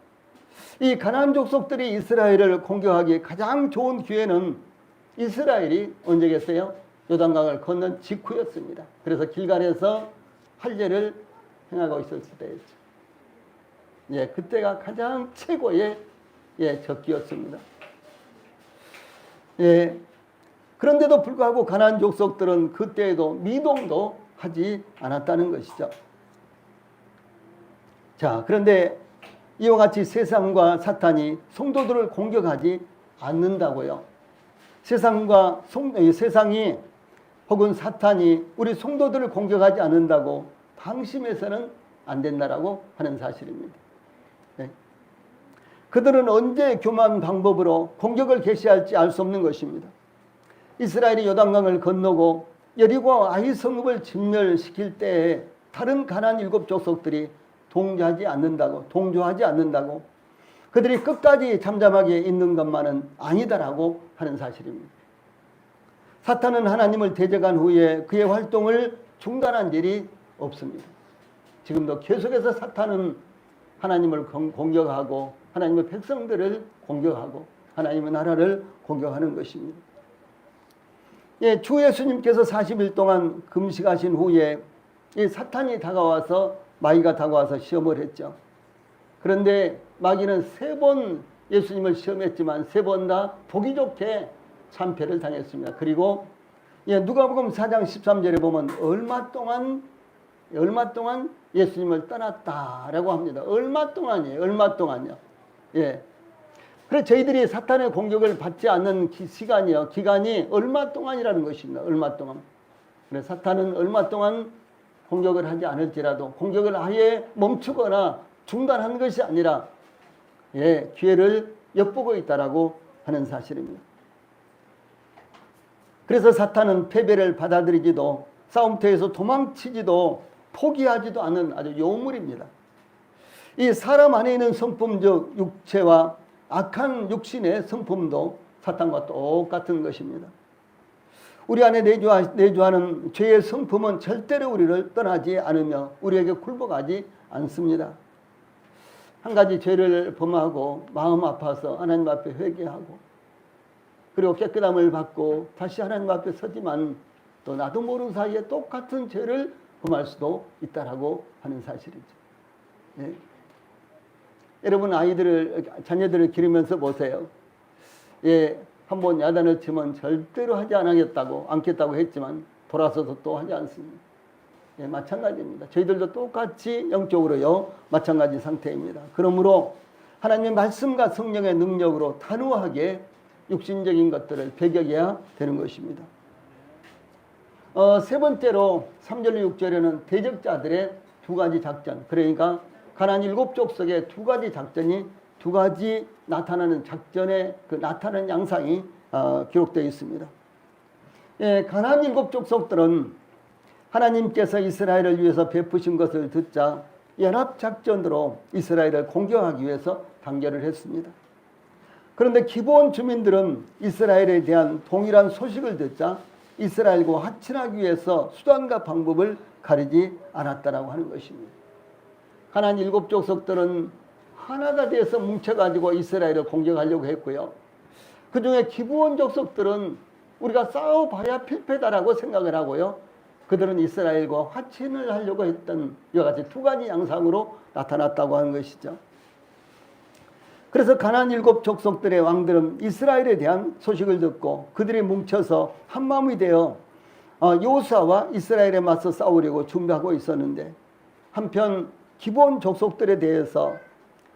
이 가나안 족속들이 이스라엘을 공격하기 가장 좋은 기회는 이스라엘이 언제겠어요? 요단강을 건넌 직후였습니다. 그래서 길갈에서 할례를 행하고 있었을 때였죠. 예, 그때가 가장 최고의 적기였습니다. 예, 그런데도 불구하고 가나안 족속들은 그때에도 미동도 하지 않았다는 것이죠. 자, 그런데 이와 같이 세상과 사탄이 성도들을 공격하지 않는다고요. 세상이 혹은 사탄이 우리 성도들을 공격하지 않는다고 방심해서는 안 된다라고 하는 사실입니다. 예. 그들은 언제 교만 방법으로 공격을 개시할지 알 수 없는 것입니다. 이스라엘이 요단강을 건너고 여리고와 아이 성읍을 진멸시킬 때에 다른 가나안 7 족속들이 동조하지 않는다고 그들이 끝까지 잠잠하게 있는 것만은 아니다라고 하는 사실입니다. 사탄은 하나님을 대적한 후에 그의 활동을 중단한 일이 없습니다. 지금도 계속해서 사탄은 하나님을 공격하고 하나님의 백성들을 공격하고 하나님의 나라를 공격하는 것입니다. 예, 주 예수님께서 40일 동안 금식하신 후에 이 사탄이 다가와서 마귀가 다가와서 시험을 했죠. 그런데 마귀는 3번 예수님을 시험했지만 3번 다 보기 좋게 참패를 당했습니다. 그리고 예, 누가복음 4장 13절에 보면 얼마 동안 예수님을 떠났다라고 합니다. 얼마 동안이에요. 얼마 동안요. 예. 그래서 저희들이 사탄의 공격을 받지 않는 기간이 얼마 동안이라는 것입니다. 얼마 동안. 그래서 사탄은 얼마 동안 공격을 하지 않을지라도 공격을 아예 멈추거나 중단하는 것이 아니라 예, 기회를 엿보고 있다라고 하는 사실입니다. 그래서 사탄은 패배를 받아들이지도 싸움터에서 도망치지도 포기하지도 않은 아주 요물입니다. 이 사람 안에 있는 성품적 육체와 악한 육신의 성품도 사탄과 똑같은 것입니다. 우리 안에 내주하는 죄의 성품은 절대로 우리를 떠나지 않으며 우리에게 굴복하지 않습니다. 한 가지 죄를 범하고 마음 아파서 하나님 앞에 회개하고 그리고 깨끗함을 받고 다시 하나님 앞에 서지만 또 나도 모르는 사이에 똑같은 죄를 범할 수도 있다라고 하는 사실이죠. 예. 여러분 자녀들을 기르면서 보세요. 예, 한번 야단을 치면 절대로 하지 않겠다고 했지만 돌아서서 또 하지 않습니다. 예, 마찬가지입니다. 저희들도 똑같이 영적으로요 마찬가지 상태입니다. 그러므로 하나님의 말씀과 성령의 능력으로 단호하게 육신적인 것들을 배격해야 되는 것입니다. 세 번째로 3절로 6절에는 대적자들의 2가지 작전, 그러니까 가나안 7 족속의 2가지 작전이 2가지 나타나는 작전의 그 나타나는 양상이 기록되어 있습니다. 예, 가나안 7 족속들은 하나님께서 이스라엘을 위해서 베푸신 것을 듣자 연합작전으로 이스라엘을 공격하기 위해서 단결을 했습니다. 그런데 기브온 주민들은 이스라엘에 대한 동일한 소식을 듣자 이스라엘과 화친하기 위해서 수단과 방법을 가리지 않았다라고 하는 것입니다. 가나안 7 족속들은 하나가 돼서 뭉쳐가지고 이스라엘을 공격하려고 했고요. 그 중에 기브온 족속들은 우리가 싸워봐야 필패다라고 생각을 하고요. 그들은 이스라엘과 화친을 하려고 했던 이와 같이 2가지 양상으로 나타났다고 하는 것이죠. 그래서 가나안 7 족속들의 왕들은 이스라엘에 대한 소식을 듣고 그들이 뭉쳐서 한마음이 되어 여호수아와 이스라엘에 맞서 싸우려고 준비하고 있었는데 한편 기브온 족속들에 대해서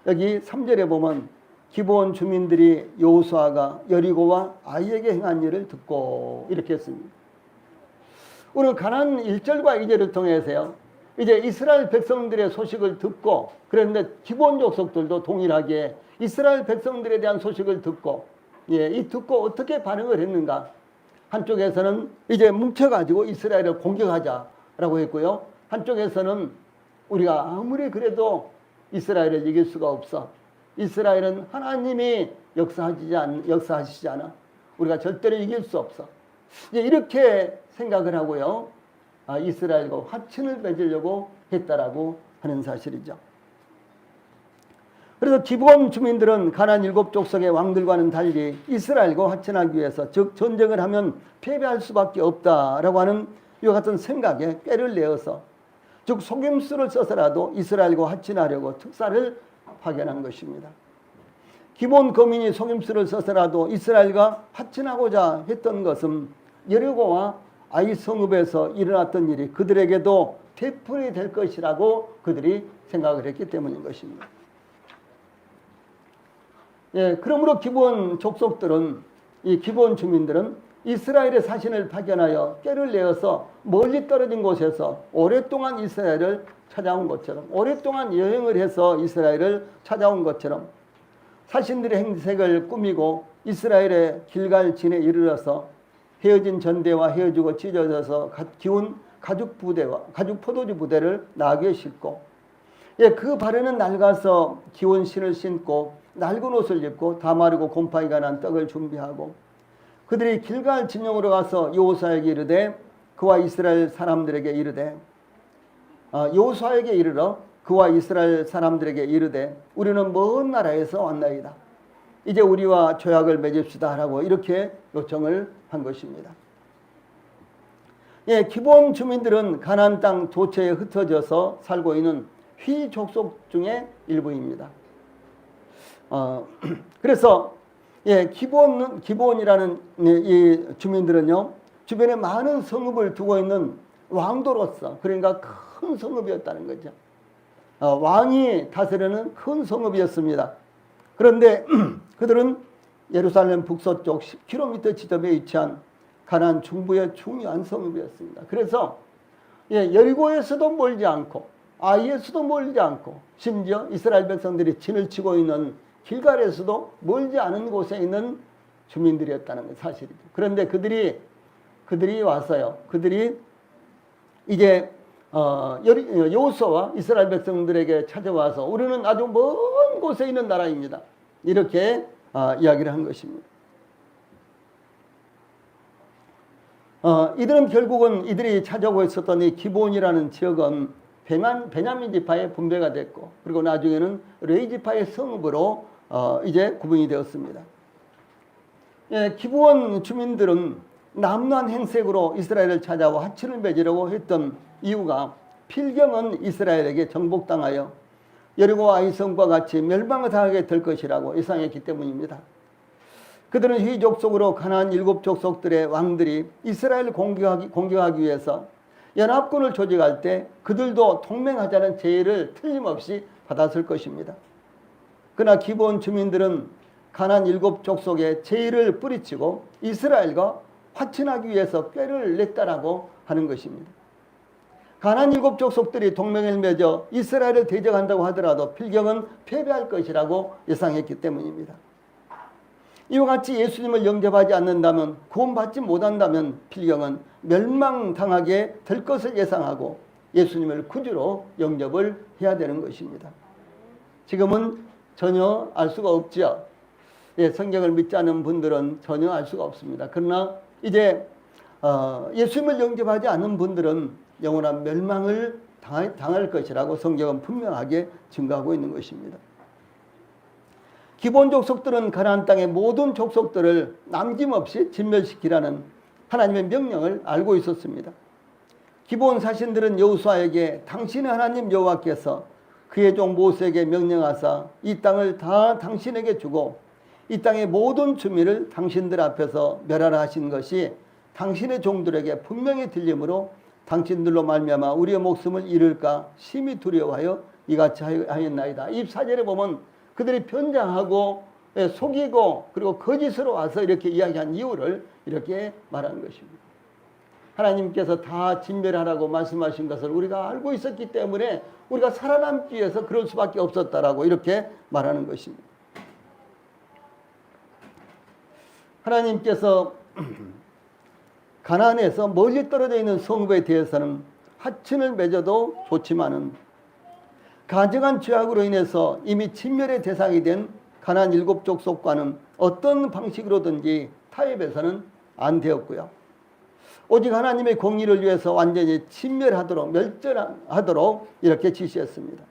여기 3절에 보면 기브온 주민들이 여호수아가 여리고와 아이에게 행한 일을 듣고 이렇게 했습니다. 오늘 가나안 1절과 2절을 통해서요. 이제 이스라엘 백성들의 소식을 듣고 그런데 기브온 족속들도 동일하게 이스라엘 백성들에 대한 소식을 듣고 이 듣고 어떻게 반응을 했는가. 한쪽에서는 이제 뭉쳐가지고 이스라엘을 공격하자라고 했고요. 한쪽에서는 우리가 아무리 그래도 이스라엘을 이길 수가 없어. 이스라엘은 하나님이 역사하시지 않아. 우리가 절대로 이길 수 없어. 이제 이렇게 생각을 하고요. 이스라엘과 화친을 맺으려고 했다라고 하는 사실이죠. 그래서 기브온 주민들은 가나안 7 족속의 왕들과는 달리 이스라엘과 화친하기 위해서 즉 전쟁을 하면 패배할 수밖에 없다라고 하는 이와 같은 생각에 꾀를 내어서 즉 속임수를 써서라도 이스라엘과 화친하려고 특사를 파견한 것입니다. 기브온 거민이 속임수를 써서라도 이스라엘과 화친하고자 했던 것은 여리고와 아이 성읍에서 일어났던 일이 그들에게도 되풀이 될 것이라고 그들이 생각을 했기 때문인 것입니다. 예, 그러므로 기브온 족속들은 이 기브온 주민들은 이스라엘의 사신을 파견하여 꾀를 내어서 멀리 떨어진 곳에서 오랫동안 이스라엘을 찾아온 것처럼, 오랫동안 여행을 해서 이스라엘을 찾아온 것처럼 사신들의 행색을 꾸미고 이스라엘의 길갈진에 이르러서 헤어진 전대와 헤어지고 찢어져서 기운 가죽 포도주 부대를 나귀에 싣고, 그 발에는 낡아서 기운 신을 신고 낡은 옷을 입고 다 마르고 곰팡이가 난 떡을 준비하고, 그들이 길갈 진영으로 가서 여호수아에게 이르되 그와 이스라엘 사람들에게 이르되, 여호수아에게 이르러 그와 이스라엘 사람들에게 이르되 우리는 먼 나라에서 왔나이다. 이제 우리와 조약을 맺읍시다 하라고 이렇게 요청을 한 것입니다. 기본 주민들은 가나안 땅 도처에 흩어져서 살고 있는 휘 족속 중의 일부입니다. 그래서 기본이라는 이 주민들은요, 주변에 많은 성읍을 두고 있는 왕도로서, 그러니까 큰 성읍이었다는 거죠. 왕이 다스리는 큰 성읍이었습니다. 그런데 그들은 예루살렘 북서쪽 10km 지점에 위치한 가나안 중부의 중요한 성읍이었습니다. 그래서 여리고에서도 멀지 않고 아이에서도 멀지 않고 심지어 이스라엘 백성들이 진을 치고 있는 길갈에서도 멀지 않은 곳에 있는 주민들이었다는 게 사실이죠. 그런데 그들이 와서요, 그들이 이제 여호수아와 이스라엘 백성들에게 찾아와서 우리는 아주 먼 곳에 있는 나라입니다, 이렇게 이야기를 한 것입니다. 이들은 결국은 이들이 찾아오고 있었던 이 기본이라는 지역은 베냐민 지파의 분배가 됐고, 그리고 나중에는 레위 지파의 성읍으로 이제 구분이 되었습니다. 기브온 주민들은 남루한 행색으로 이스라엘을 찾아와 화친을 맺으려고 했던 이유가 필경은 이스라엘에게 정복당하여 여리고와 아이성과 같이 멸망을 당하게 될 것이라고 예상했기 때문입니다. 그들은 휘 족속으로 가나안 7족속들의 왕들이 이스라엘을 공격하기 위해서 연합군을 조직할 때 그들도 동맹하자는 제의를 틀림없이 받았을 것입니다. 그러나 기본 주민들은 가나안 7족속의 제의를 뿌리치고 이스라엘과 화친하기 위해서 꾀를 냈다라고 하는 것입니다. 가나안 7족속들이 동맹을 맺어 이스라엘을 대적한다고 하더라도 필경은 패배할 것이라고 예상했기 때문입니다. 이와 같이 예수님을 영접하지 않는다면, 구원받지 못한다면 필경은 멸망당하게 될 것을 예상하고 예수님을 구주로 영접을 해야 되는 것입니다. 지금은 전혀 알 수가 없죠. 성경을 믿지 않는 분들은 전혀 알 수가 없습니다. 그러나 이제 예수님을 영접하지 않는 분들은 영원한 멸망을 당할 것이라고 성경은 분명하게 증거하고 있는 것입니다. 기본 족속들은 가나안 땅의 모든 족속들을 남김없이 진멸시키라는 하나님의 명령을 알고 있었습니다. 기본 사신들은 여호수아에게 당신의 하나님 여호와께서 그의 종 모세에게 명령하사 이 땅을 다 당신에게 주고 이 땅의 모든 주민을 당신들 앞에서 멸하라 하신 것이 당신의 종들에게 분명히 들림으로 당신들로 말미암아 우리의 목숨을 잃을까 심히 두려워하여 이같이 하였나이다. 이 사절에 보면 그들이 변장하고 속이고 그리고 거짓으로 와서 이렇게 이야기한 이유를 이렇게 말하는 것입니다. 하나님께서 다 진멸하라고 말씀하신 것을 우리가 알고 있었기 때문에 우리가 살아남기 위해서 그럴 수밖에 없었다라고 이렇게 말하는 것입니다. 하나님께서 가나안에서 멀리 떨어져 있는 성읍에 대해서는 화친을 맺어도 좋지만은 가증한 죄악으로 인해서 이미 진멸의 대상이 된 가나안 7족속과는 어떤 방식으로든지 타협해서는 안 되었고요. 오직 하나님의 공의를 위해서 완전히 진멸하도록 멸절하도록 이렇게 지시했습니다.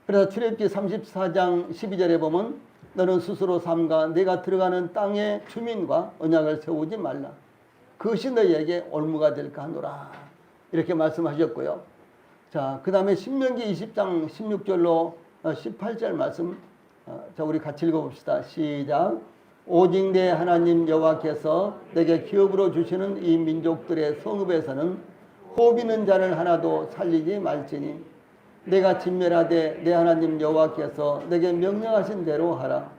그래서 출애굽기 34장 12절에 보면 너는 스스로 삼가 내가 들어가는 땅의 주민과 언약을 세우지 말라. 그것이 너희에게 올무가 될까 하노라. 이렇게 말씀하셨고요. 자, 그 다음에 신명기 20장 16절로 18절 말씀, 자, 우리 같이 읽어봅시다. 시작. 오직 내 하나님 여호와께서 내게 기업으로 주시는 이 민족들의 성읍에서는 호흡 있는 자를 하나도 살리지 말지니 내가 진멸하되 내 하나님 여호와께서 내게 명령하신 대로 하라.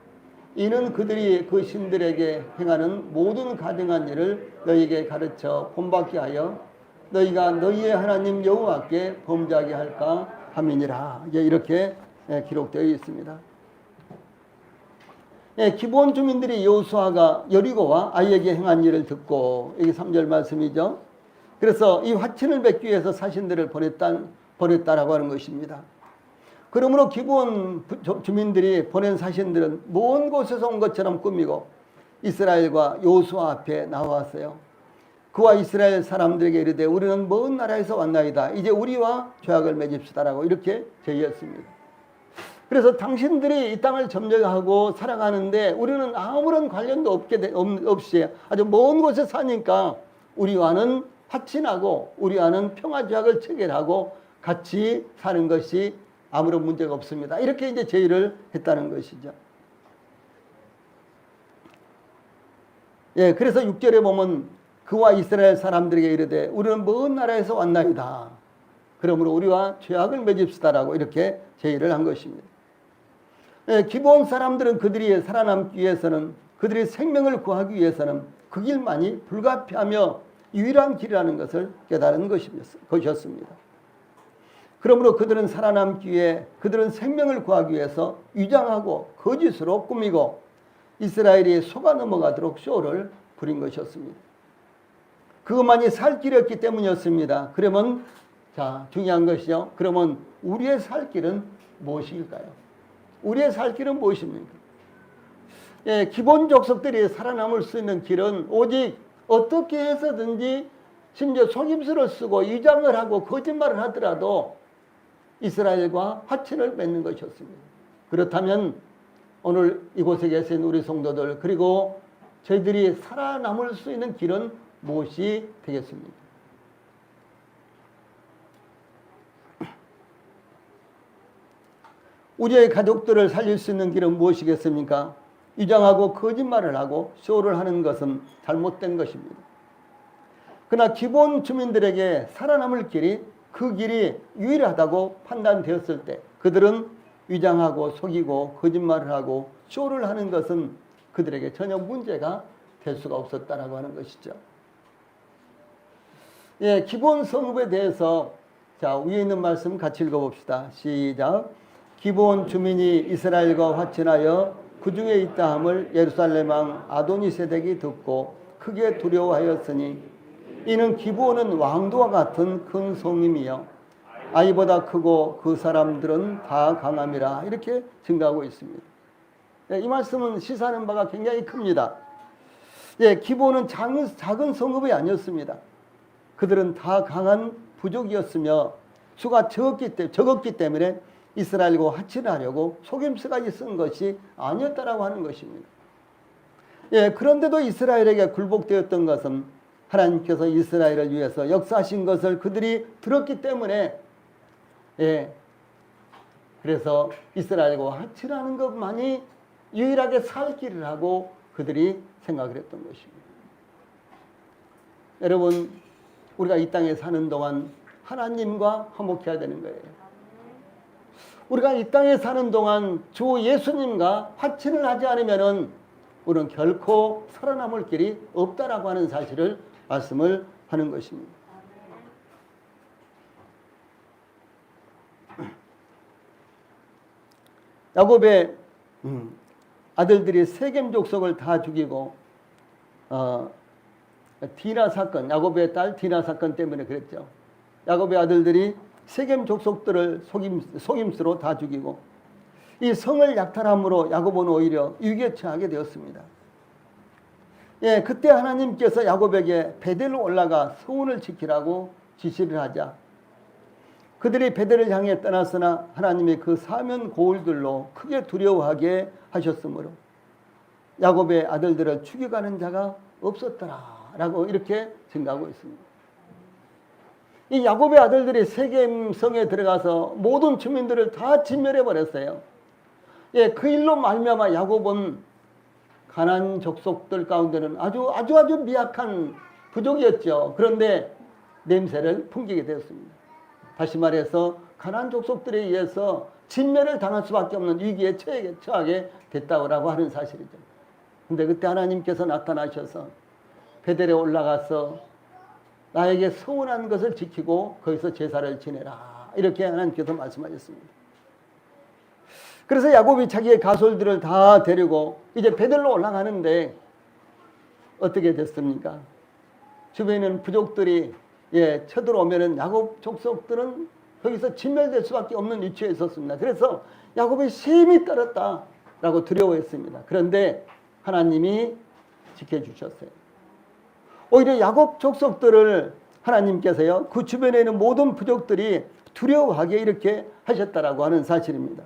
이는 그들이 그 신들에게 행하는 모든 가증한 일을 너희에게 가르쳐 본받게 하여 너희가 너희의 하나님 여호와께 범죄하게 할까 함이니라. 이렇게 기록되어 있습니다. 기브온 주민들이 여호수아가 여리고와 아이에게 행한 일을 듣고, 이게 3절 말씀이죠. 그래서 이 화친을 맺기 위해서 사신들을 보냈다라고 하는 것입니다. 그러므로 기브온 주민들이 보낸 사신들은 먼 곳에서 온 것처럼 꾸미고 이스라엘과 여호수아 앞에 나왔어요. 그와 이스라엘 사람들에게 이르되 우리는 먼 나라에서 왔나이다. 이제 우리와 죄악을 맺읍시다라고 이렇게 제의했습니다. 그래서 당신들이 이 땅을 점령하고 살아가는데 우리는 아무런 관련도 없이 아주 먼 곳에 사니까 우리와는 화친하고 우리와는 평화조약을 체결하고 같이 사는 것이 아무런 문제가 없습니다. 이렇게 이제 제의를 했다는 것이죠. 그래서 6절에 보면 그와 이스라엘 사람들에게 이르되 우리는 먼 나라에서 왔나이다. 그러므로 우리와 죄악을 맺읍시다라고 이렇게 제의를 한 것입니다. 기브온 사람들은 그들이 살아남기 위해서는, 그들이 생명을 구하기 위해서는 그 길만이 불가피하며 유일한 길이라는 것을 깨달은 것이었습니다. 그러므로 그들은 살아남기 위해, 그들은 생명을 구하기 위해서 위장하고 거짓으로 꾸미고 이스라엘이 속아 넘어가도록 쇼를 부린 것이었습니다. 그것만이 살 길이었기 때문이었습니다. 그러면 중요한 것이요. 그러면 우리의 살 길은 무엇일까요? 우리의 살 길은 무엇입니까? 기본 족속들이 살아남을 수 있는 길은 오직 어떻게 해서든지 심지어 속임수를 쓰고 위장을 하고 거짓말을 하더라도 이스라엘과 화친을 맺는 것이었습니다. 그렇다면 오늘 이곳에 계신 우리 성도들, 그리고 저희들이 살아남을 수 있는 길은 무엇이 되겠습니까? 우리의 가족들을 살릴 수 있는 길은 무엇이겠습니까? 위장하고 거짓말을 하고 쇼를 하는 것은 잘못된 것입니다. 그러나 기본 주민들에게 살아남을 길이, 그 길이 유일하다고 판단되었을 때 그들은 위장하고 속이고 거짓말을 하고 쇼를 하는 것은 그들에게 전혀 문제가 될 수가 없었다라고 하는 것이죠. 기본 성읍에 대해서 위에 있는 말씀 같이 읽어봅시다. 시작. 기브온 주민이 이스라엘과 화친하여 그 중에 있다 함을 예루살렘 왕 아도니세덱이 듣고 크게 두려워하였으니 이는 기브온은 왕도와 같은 큰 성임이요 아이보다 크고 그 사람들은 다 강함이라. 이렇게 증가하고 있습니다. 이 말씀은 시사하는 바가 굉장히 큽니다. 기브온은 작은 성읍이 아니었습니다. 그들은 다 강한 부족이었으며 수가 적었기 때문에 이스라엘과 화친을 하려고 속임수까지 쓴 것이 아니었다라고 하는 것입니다. 그런데도 이스라엘에게 굴복되었던 것은 하나님께서 이스라엘을 위해서 역사하신 것을 그들이 들었기 때문에, 그래서 이스라엘과 화친하는 것만이 유일하게 살 길을 하고 그들이 생각을 했던 것입니다. 여러분, 우리가 이 땅에 사는 동안 하나님과 화목해야 되는 거예요. 우리가 이 땅에 사는 동안 주 예수님과 화친을 하지 않으면은 우리는 결코 살아남을 길이 없다라고 하는 사실을 말씀을 하는 것입니다. 야곱의 아들들이 세겜 족속을 다 죽이고 디나 사건, 야곱의 딸 디나 사건 때문에 그랬죠. 야곱의 아들들이 세겜 족속들을 속임수로 다 죽이고 이 성을 약탈함으로 야곱은 오히려 위기에 처하게 되었습니다. 그때 하나님께서 야곱에게 베델로 올라가 성문을 지키라고 지시를 하자 그들이 베델을 향해 떠났으나 하나님이 그 사면 고울들로 크게 두려워하게 하셨으므로 야곱의 아들들을 죽여가는 자가 없었더라라고 이렇게 증가하고 있습니다. 이 야곱의 아들들이 세겜 성에 들어가서 모든 주민들을 다 진멸해 버렸어요. 그 일로 말미암아 야곱은 가나안 족속들 가운데는 아주 미약한 부족이었죠. 그런데 냄새를 풍기게 되었습니다. 다시 말해서 가나안 족속들에 의해서 진멸을 당할 수밖에 없는 위기에 처하게 됐다고 하는 사실이죠. 근데 그때 하나님께서 나타나셔서 베델에 올라가서 나에게 서운한 것을 지키고 거기서 제사를 지내라, 이렇게 하나님께서 말씀하셨습니다. 그래서 야곱이 자기의 가솔들을 다 데리고 이제 베델로 올라가는데 어떻게 됐습니까? 주변에 있는 부족들이 쳐들어오면은 야곱 족속들은 거기서 진멸될 수밖에 없는 위치에 있었습니다. 그래서 야곱이 심히 떨었다라고 두려워했습니다. 그런데 하나님이 지켜주셨어요. 오히려 야곱 족속들을 하나님께서요, 그 주변에 있는 모든 부족들이 두려워하게 이렇게 하셨다라고 하는 사실입니다.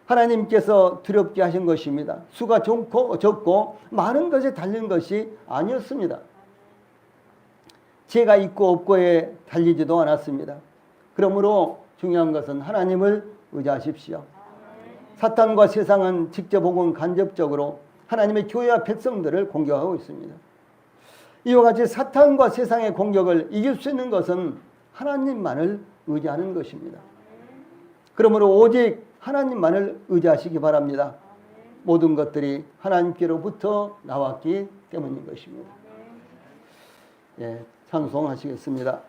하나님께서 두렵게 하신 것입니다. 수가 적고 많은 것에 달린 것이 아니었습니다. 지혜가 있고 없고에 달리지도 않았습니다. 그러므로 중요한 것은 하나님을 의지하십시오. 사탄과 세상은 직접 혹은 간접적으로 하나님의 교회와 백성들을 공격하고 있습니다. 이와 같이 사탄과 세상의 공격을 이길 수 있는 것은 하나님만을 의지하는 것입니다. 그러므로 오직 하나님만을 의지하시기 바랍니다. 모든 것들이 하나님께로부터 나왔기 때문인 것입니다. 찬송하시겠습니다.